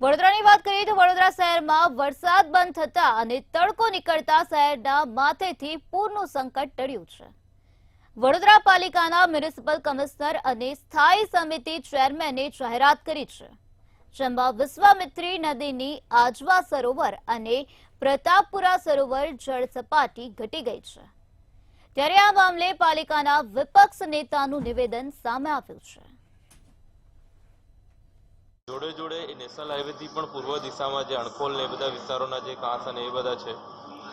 વડોદરાની વાત કરીએ તો વડોદરા શહેરમાં વરસાદ બંધ થતા અને તડકો નીકળતા શહેરના માથેથી પૂરનું સંકટ ટળ્યું છે। વડોદરા પાલિકાના મ્યુનિસિપલ કમિશનર અને સ્થાયી સમિતિ ચેરમેને જાહેરાત કરી છે, જેમાં વિશ્વામિત્રી નદીની આજવા સરોવર અને પ્રતાપપુરા સરોવર જળ સપાટી ઘટી ગઈ છે। ત્યારે આ મામલે પાલિકાના વિપક્ષ નેતાનું નિવેદન સામે આવ્યું છે। જોડે જોડે નેશનલ હાઈવેથી પણ પૂર્વ દિશામાં જે અણકોલ ને બધા વિસ્તારોના જે કાંસ અને એ બધા છે,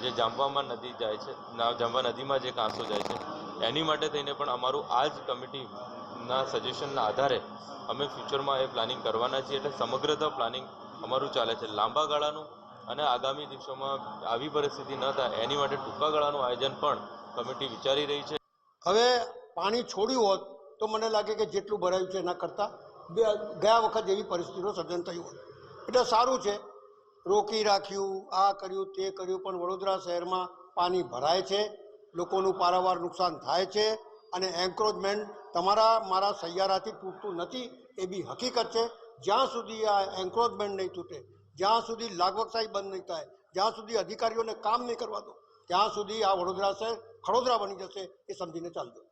જે જાંબામાં નદી જાય છે, જાંબા નદીમાં જે કાંસો જાય છે, એની માટે થઈને પણ અમારું આ જ કમિટીના સજેશનના આધારે અમે ફ્યુચરમાં એ પ્લાનિંગ કરવાના છીએ। એટલે સમગ્રતા પ્લાનિંગ અમારું ચાલે છે, લાંબા ગાળાનું, અને આગામી દિવસોમાં આવી પરિસ્થિતિ ન થાય એની માટે ટૂંકા ગાળાનું આયોજન પણ કમિટી વિચારી રહી છે। હવે પાણી છોડ્યું હોત તો મને લાગે કે જેટલું ભરાયું છે એના કરતાં ગયા વખત એવી પરિસ્થિતિનું સર્જન થયું હોત, એટલે સારું છે, રોકી રાખ્યું, આ કર્યું તે કર્યું, પણ વડોદરા શહેરમાં પાણી ભરાય છે, લોકોનું પારાવાર નુકસાન થાય છે, અને એન્ક્રોચમેન્ટ તમારા મારા સૈયારાથી તૂટતું નથી એ બી હકીકત છે। જ્યાં સુધી આ એન્ક્રોચમેન્ટ નહીં તૂટે, જ્યાં સુધી લાગવકશાહી બંધ નહીં થાય, જ્યાં સુધી અધિકારીઓને કામ નહીં કરવા દો, ત્યાં સુધી આ વડોદરા શહેર ખડોદરા બની જશે, એ સમજીને ચાલજો।